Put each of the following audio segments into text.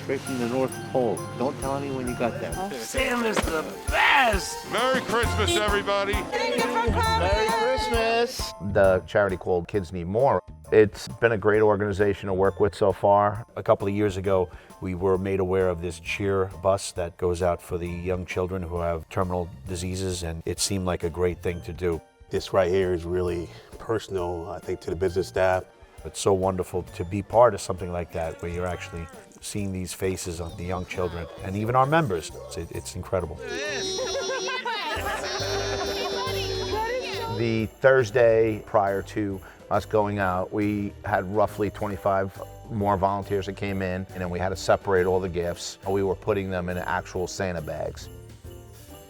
straight from the North Pole. Don't tell anyone you got that. Santa's the best! Merry Christmas, everybody! Merry Christmas! The charity called Kids Need More. It's been a great organization to work with so far. A couple of years ago, we were made aware of this cheer bus that goes out for the young children who have terminal diseases, and it seemed like a great thing to do. This right here is really personal, I think, to the business staff. It's so wonderful to be part of something like that, where you're actually seeing these faces of the young children and even our members. It's incredible. The Thursday prior to us going out, we had roughly 25 more volunteers that came in, and then we had to separate all the gifts. We were putting them in actual Santa bags.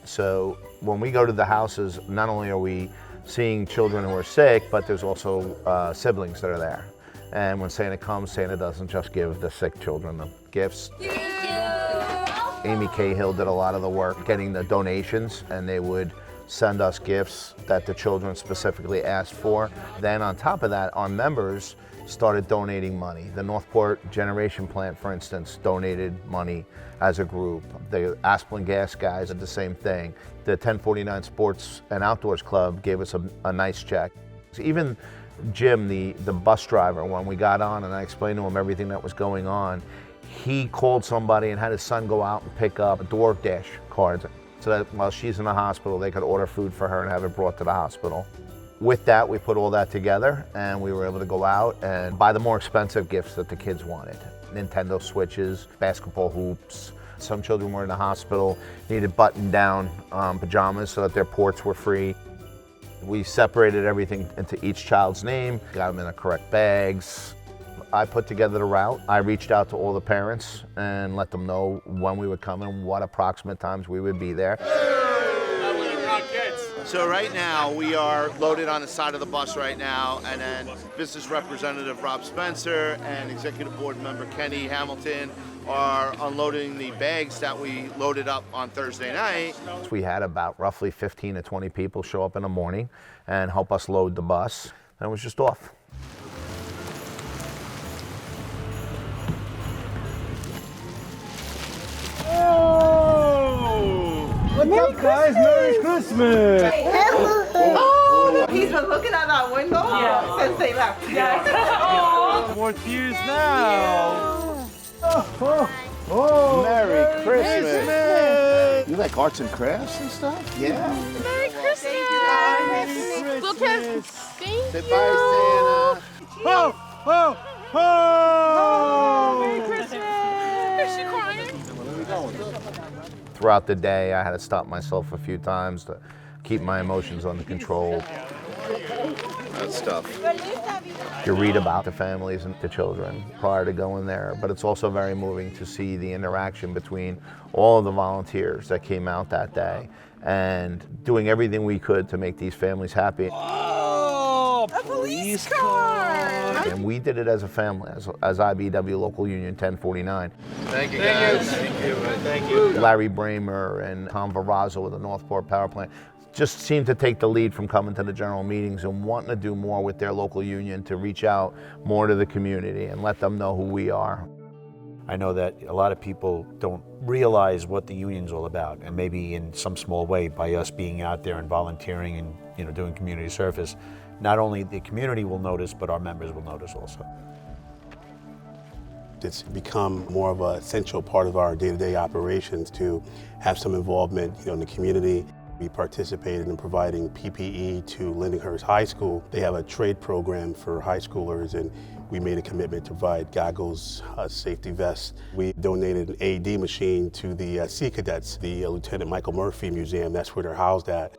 So when we go to the houses, not only are we seeing children who are sick, but there's also siblings that are there. And when Santa comes, Santa doesn't just give the sick children the gifts. Amy Cahill did a lot of the work getting the donations, and they would send us gifts that the children specifically asked for. Then on top of that, our members started donating money. The Northport Generation Plant, for instance, donated money as a group. The Asplin Gas guys did the same thing. The 1049 Sports and Outdoors Club gave us a nice check. Even Jim, the bus driver, when we got on and I explained to him everything that was going on, he called somebody and had his son go out and pick up DoorDash cards so that while she's in the hospital, they could order food for her and have it brought to the hospital. With that, we put all that together and we were able to go out and buy the more expensive gifts that the kids wanted. Nintendo Switches, basketball hoops. Some children were in the hospital, needed button-down pajamas so that their ports were free. We separated everything into each child's name, got them in the correct bags. I put together the route. I reached out to all the parents and let them know when we would come and what approximate times we would be there. So right now, we are loaded on the side of the bus right now, and then Business Representative Rob Spencer and Executive Board Member Kenny Hamilton are unloading the bags that we loaded up on Thursday night. We had about roughly 15 to 20 people show up in the morning and help us load the bus, and it was just off. What's up, guys? Merry Christmas! Oh, he's been looking out that window since they left. More views now. Merry Christmas! You like arts and crafts and stuff? Yeah. Merry Christmas! Merry Little kids, thank Say you. bye, Santa. Ho, ho, ho! Merry Christmas! Is she crying? Throughout the day, I had to stop myself a few times to keep my emotions under control. That's tough. You read about the families and the children prior to going there, but it's also very moving to see the interaction between all of the volunteers that came out that day and doing everything we could to make these families happy. Oh, A police car! And we did it as a family, as IBEW Local Union 1049. Thank you, guys. Thank you. Larry Bramer and Tom Verasto with the Northport Power Plant just seemed to take the lead from coming to the general meetings and wanting to do more with their local union to reach out more to the community and let them know who we are. I know that a lot of people don't realize what the union's all about, and maybe in some small way, by us being out there and volunteering and doing community service, not only the community will notice, but our members will notice also. It's become more of an essential part of our day-to-day operations to have some involvement, in the community. We participated in providing PPE to Lindenhurst High School. They have a trade program for high schoolers, and we made a commitment to provide goggles, safety vests. We donated an AED machine to the Sea Cadets, the Lieutenant Michael Murphy Museum. That's where they're housed at.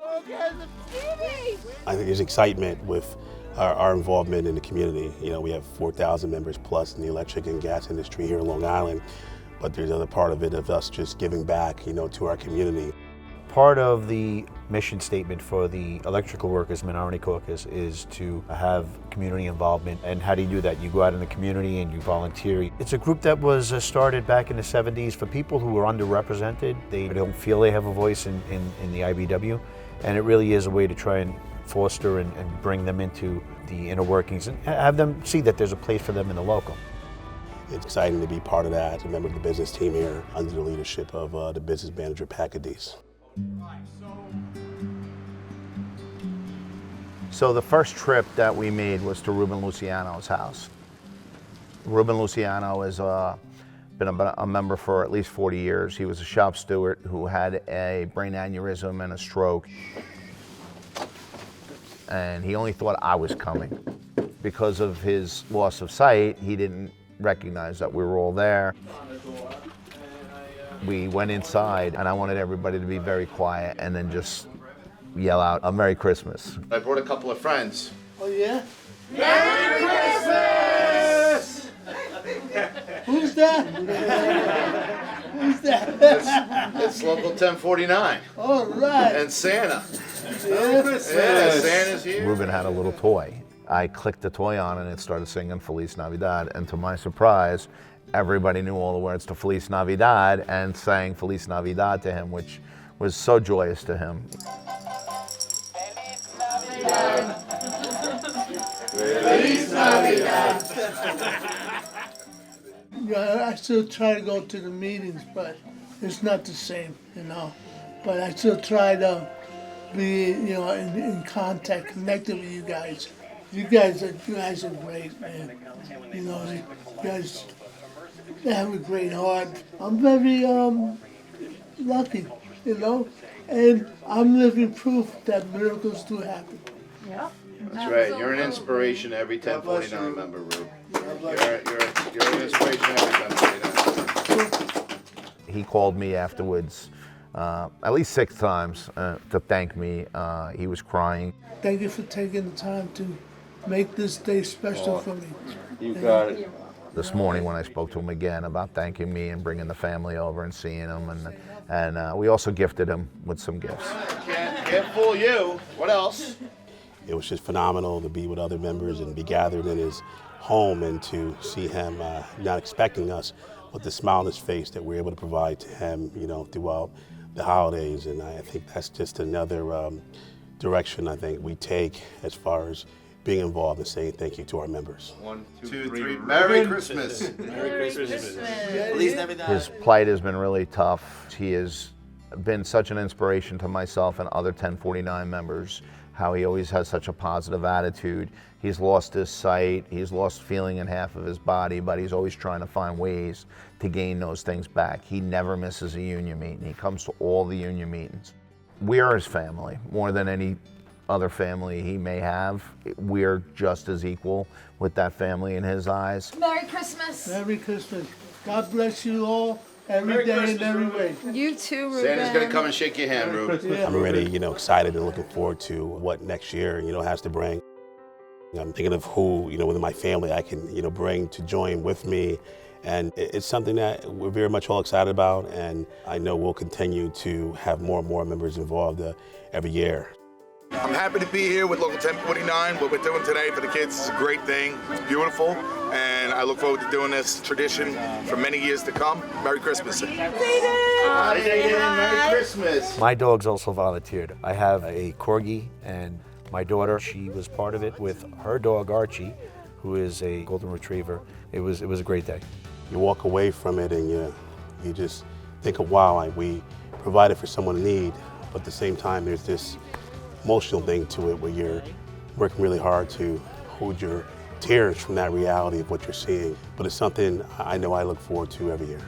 I think there's excitement with our involvement in the community. We have 4,000 members plus in the electric and gas industry here in Long Island, but there's another part of it of us just giving back, to our community. Part of the mission statement for the Electrical Workers Minority Caucus is to have community involvement. And how do you do that? You go out in the community and you volunteer. It's a group that was started back in the 70s for people who are underrepresented. They don't feel they have a voice in the IBEW. And it really is a way to try and foster and bring them into the inner workings and have them see that there's a place for them in the local. It's exciting to be part of that, a member of the business team here under the leadership of the business manager, Pagliuca. So the first trip that we made was to Ruben Luciano's house. Ruben Luciano has been a member for at least 40 years. He was a shop steward who had a brain aneurysm and a stroke. And he only thought I was coming. Because of his loss of sight, he didn't recognize that we were all there. We went inside and I wanted everybody to be very quiet and then just yell out a Merry Christmas. I brought a couple of friends. Oh, yeah? Merry Christmas! Who's that? Who's that? It's Local 1049. All right. And Santa. Merry Christmas. Yeah, Santa's here. Ruben had a little toy. I clicked the toy on and it started singing Feliz Navidad. And to my surprise, everybody knew all the words to Feliz Navidad and sang Feliz Navidad to him, which was so joyous to him. Feliz Navidad. Yeah, I still try to go to the meetings, but it's not the same, you know. But I still try to be, you know, in contact, connected with you guys. You guys are great, man. You know, you guys have a great heart. I'm very lucky, you know, and I'm living proof that miracles do happen. Yeah. That's right. You're an inspiration to every 1049 member, Rube. You're an inspiration to every 1049. He called me afterwards at least 6 times to thank me. He was crying. Thank you for taking the time to make this day special for me. You got it. This morning when I spoke to him again about thanking me and bringing the family over and seeing him, and we also gifted him with some gifts. Can't fool you. What else? It was just phenomenal to be with other members and be gathered in his home and to see him not expecting us, with the smile on his face that we're able to provide to him, you know, throughout the holidays. And I think that's just another direction I think we take as far as being involved and saying thank you to our members. 1, 2, 3. Merry Christmas. Merry Christmas. His plight has been really tough. He has been such an inspiration to myself and other 1049 members, how he always has such a positive attitude. He's lost his sight, he's lost feeling in half of his body, but he's always trying to find ways to gain those things back. He never misses a union meeting. He comes to all the union meetings. We are his family, more than any other family he may have. We're just as equal with that family in his eyes. Merry Christmas. Merry Christmas. God bless you all, every day and every way. You too, Ruben. Santa's gonna come and shake your hand, Rube. Yeah. I'm already, you know, excited and looking forward to what next year, you know, has to bring. I'm thinking of who, you know, within my family I can, you know, bring to join with me. And it's something that we're very much all excited about. And I know we'll continue to have more and more members involved every year. I'm happy to be here with Local 1049. What we're doing today for the kids is a great thing. It's beautiful. And I look forward to doing this tradition for many years to come. Merry Christmas. Hi, Merry Christmas. My dogs also volunteered. I have a Corgi, and my daughter, she was part of it with her dog Archie, who is a Golden Retriever. It was a great day. You walk away from it and you just think of, wow, we provided for someone in need, but at the same time there's this emotional thing to it where you're working really hard to hold your tears from that reality of what you're seeing. But it's something I know I look forward to every year.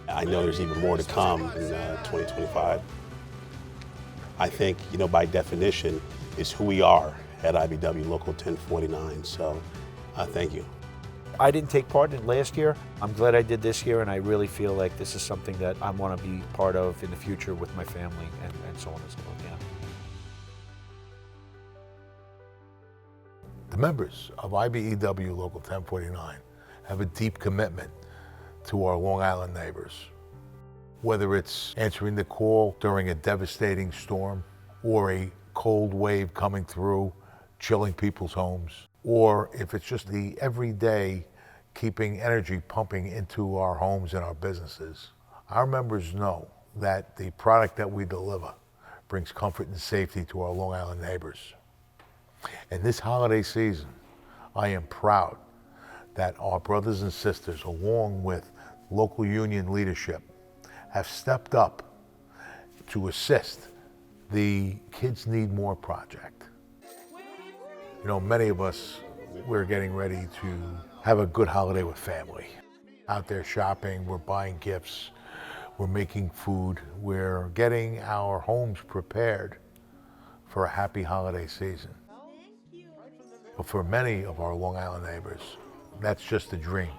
I know there's even more to come in 2025. I think, you know, by definition, is who we are at IBEW Local 1049. So thank you. I didn't take part in it last year. I'm glad I did this year, and I really feel like this is something that I want to be part of in the future with my family and so on and so on. Yeah. The members of IBEW Local 1049 have a deep commitment to our Long Island neighbors. Whether it's answering the call during a devastating storm, or a cold wave coming through, chilling people's homes, or if it's just the everyday keeping energy pumping into our homes and our businesses, our members know that the product that we deliver brings comfort and safety to our Long Island neighbors. And this holiday season, I am proud that our brothers and sisters, along with local union leadership, have stepped up to assist the Kids Need More project. You know, many of us, we're getting ready to have a good holiday with family. Out there shopping, we're buying gifts, we're making food, we're getting our homes prepared for a happy holiday season. But for many of our Long Island neighbors, that's just a dream.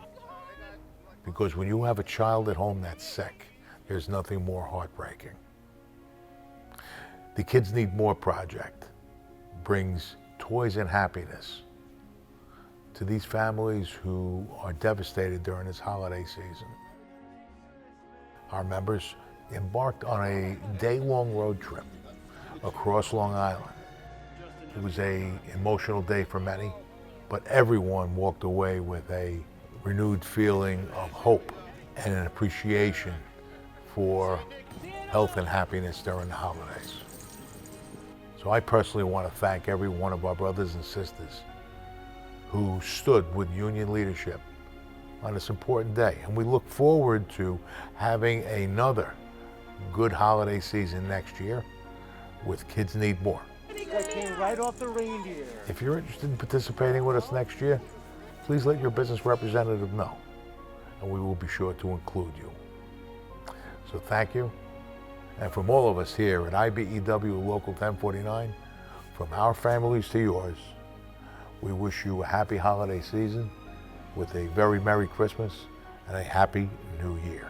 Because when you have a child at home that's sick, there's nothing more heartbreaking. The Kids Need More project brings toys and happiness to these families who are devastated during this holiday season. Our members embarked on a day-long road trip across Long Island. It was an emotional day for many, but everyone walked away with a renewed feeling of hope and an appreciation for health and happiness during the holidays. So I personally want to thank every one of our brothers and sisters who stood with union leadership on this important day. And we look forward to having another good holiday season next year with Kids Need More. That came right off the reindeer. If you're interested in participating with us next year, please let your business representative know, and we will be sure to include you. So thank you. And from all of us here at IBEW Local 1049, from our families to yours, we wish you a happy holiday season with a very Merry Christmas and a Happy New Year.